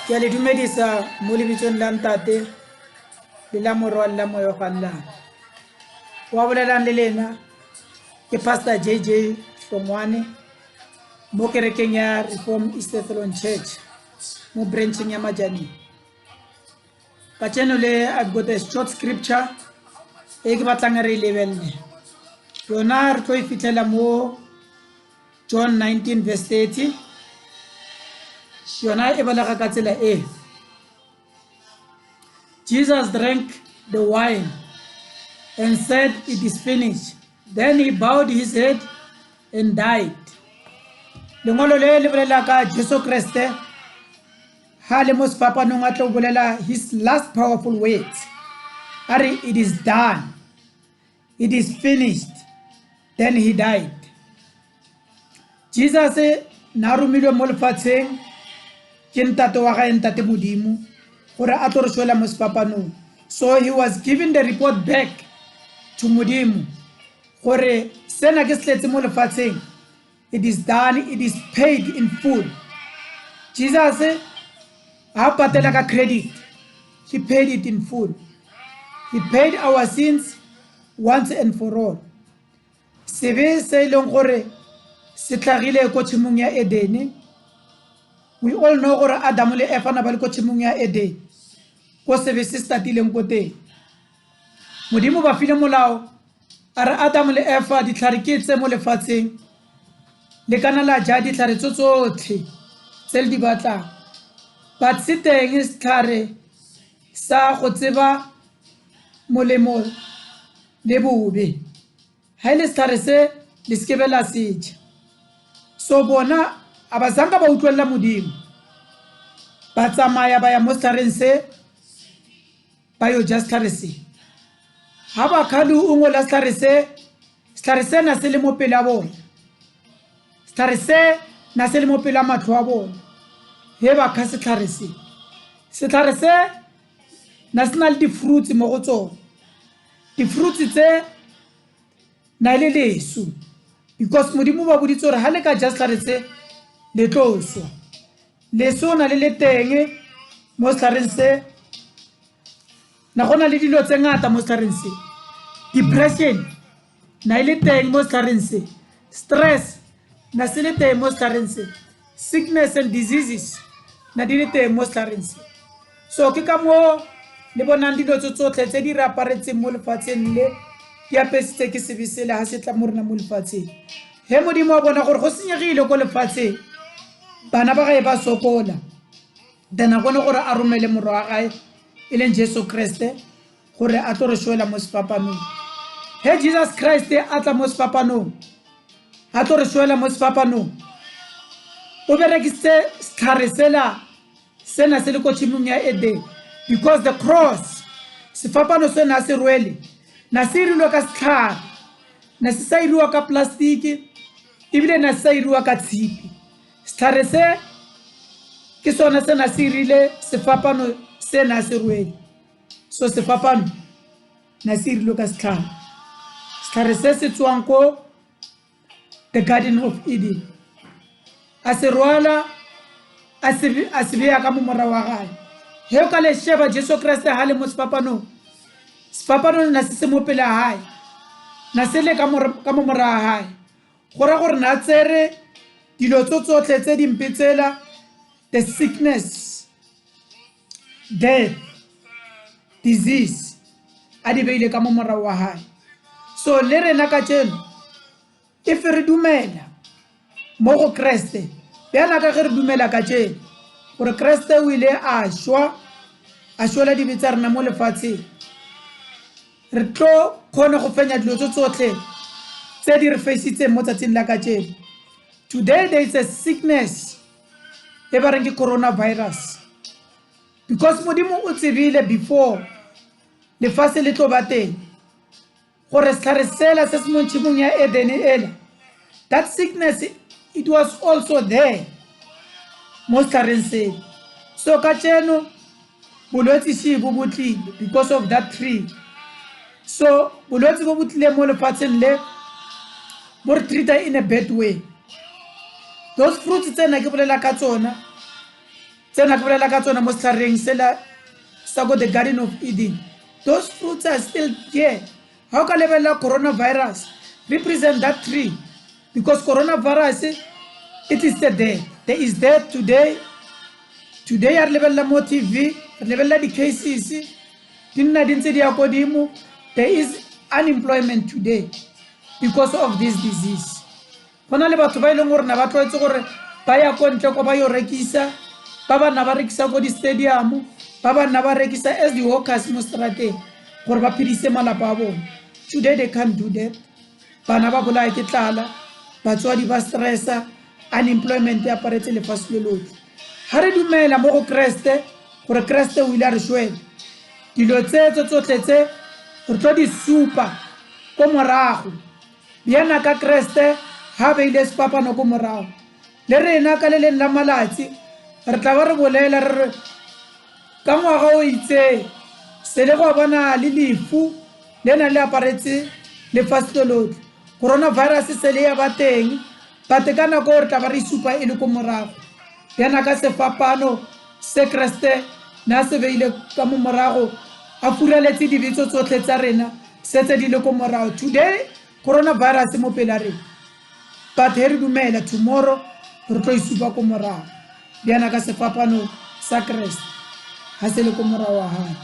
Ke a le dumedisa mo lebitsong la ntate le la morwa le la moya o gallang. Wa bolelang le lena ke Pastor JJ Hlongwane mo kerekeng ya Reform East Throne Church mo branching ya Majani. Ka le I've got a short scripture e ke batlang re lebelle. Yona re tlo e fitlhela mo John 19 verse 30. Yona e balega ka tsela e. Jesus drank the wine and said, "It is finished." Then he bowed his head and died. Lengolo le le bolela ka Jesu Kriste ha le mo sefapanong a tlo bolela his last powerful words. Ari, it is done. It is finished. Then he died. Jesus na rumilwe mo lefatsheng ke ntate wa gae ntate modimo gore a tlo re swela mo sefapanong. So he was given the report back to modimo gore sena ke sletse mo lefatsheng. It is done. It is paid in full. Jesus ha patela ka credit. He paid it in full. He paid our sins once and for all. Sebe se leng gore se tlhagile ko tshimong ya Eden. We all know gore Adam le Eva na ba le ko tshimong ya Eden. Ko sebe se statileng ko teng. Modimo ba file molao are Adam le Eva di tlhare tse mo lefatsheng le kana la ja di tlhare tsotlhe tse le di batlang. But se teng setlhare sa go tseba molemo le bobe. Ha ile setlhare se le skebela seja. So bona abazanga ba utlwela modimo. Ba tsamaya ba ya mo setlhareng se ba yo just setlhare se. Ha ba khalu ungo la setlhare se na se le mo pele a bona. Setlhare se na se le mo pele a matlho a bona. He ba kha setlhare se. Setlhare se na se na le di-fruits mo go tsona. Di-fruits tse na ile lesu because modimo ba boditse gore ha le ka ja setlhare se le tlo swa. Leso na le teng mo setlhareng se na gona le dilo tse ngata mo setlhareng se. Depression na ile teng mo setlhareng se. Stress na se le teng mo setlhareng se. Sickness and diseases na di le teng mo setlhareng se. So ke ka mo le bonang dilo tsotlhe tse di re aparetseng mo lefatsheng le di apesitse ke sebesele ha se tla mo rena mo lefatsheng. He modimo wa bona gore go senyegile ko lefatsheng bana ba gae ba sokola. Then a bone gore a romele morwa wa gae e leng Jesu Kriste gore a tlo re swela mo sefapanong. He Jesus Christ a tla mo sefapanong a tlo re swela mo sefapanong. O berekisitse setlhare sena se le ko tshimong ya Eden because the cross sefapano se na se rwele na se irilwe ka setlhare na se sa iriwa ka plastic ebile na se sa iriwa ka tshipi. Setlhare se ke sona se na se irile sefapano se na se rwele. So sefapano na se irilwe ka setlhare. Setlhare se se tswang ko the Garden of Eden. A se rwala a se beya ka mo mora wa gae. He o ka le sheba Jesu Kriste ha le mo sefapanong. Sefapanong na se mo pele a hae na se le ka mo mora wa hae. Gore na tsere dilo tsotlhe tse dimpetsela the sickness, death, disease a di beile ka mo mora wa hae. So le rena ka tseno if re dumela mo go Kriste bjana ka ge re dumela ka tseno gore Kriste o ile a šwela dibetsa rena mo lefatsheng re tlo kgone go fenya dilo tsotlhe tse di re faisitseng mo tsatsing la ka tseno. Today there is a sickness e ba reng ke coronavirus because modimo o tsebile before lefatshe le tlo ba teng gore setlhare sela se se mo tshimong ya Eden ela that sickness it was also there mo setlhareng se. So ka tseno bolwetse se bo botlile because of that tree. So bolwetse bo botlile mo lefatsheng le bo re treata in a bad way. Those fruits tse na ke bolela ka tsona tsena ke bolela ka tsona mo setlhareng sela sa go the Garden of Eden. Those fruits are still there. How can lebelela coronavirus represent that tree? Because coronavirus, it is still there. There is there today. Today, at level mo TV, at level the cases, there is unemployment today because of this disease. Hona le batho ba ileng gore na ba tlwaetse gore ba ya ko ntle ko ba yo rekisa, ba ba na ba rekisa ko di stadium, ba ba na ba rekisa as the workers mo strateng gore ba phedise malapa a bona. Today they can't do that. Bana ba bolaya ke tlala, batswadi ba stressa, unemployment ya aparetse lefatshe le lotlhe. Ha re dumela mo go Kreste gore Kreste o ile a re shwela dilo tse tsotlhe tse re tlo di supa ko morago bjana ka Kreste ha beile sepapano ko morago le rena ka le leng la malatsi re tla ba re bolela re ka ngwaga o itse se le go bona le lefu le na le aparetse lefatshe lotlhe coronavirus se le ya ba teng batekana go re tla ba re supa e le ko morago bjana ka sefapano se Kreste na se beile ka mo morago a furaletse dibitso tsotlhe tsa rena se tse di le ko morago. Today coronavirus mo pela rena but he re dumela tomorrow re tlo isupa ko morago bjana ka sefapano sa Kreste ha se le ko morago wa hae.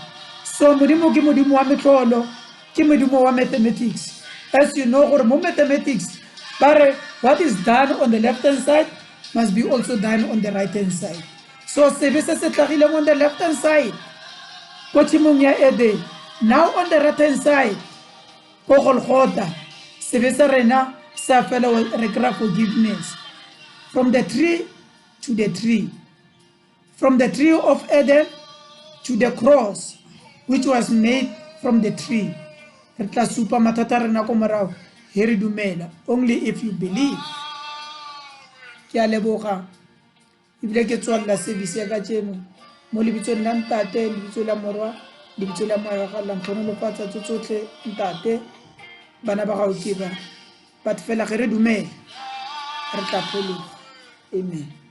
So modimo ke modimo wa metlolo ke modimo wa mathematics. As you know gore mo mathematics bare what is done on the left hand side must be also done on the right hand side. So sebe se tlagileng on the left hand side ko tshimong ya Eden, now on the right hand side ko Golgotha sebe se rena sa fela re kry forgiveness from the tree to the tree, from the tree of Eden to the cross which was made from the tree. Re tla supa mathata rena ko morago he re dumela only if you believe. Ke a leboga ebile ke tswalla service ya ka tseno mo lebitsong la ntate lebitso la morwa lebitso la moya ga la nthono le fatsa tsotlhe ntate bana ba gago ke ba but fela ge re dumela re tla phologa. Amen.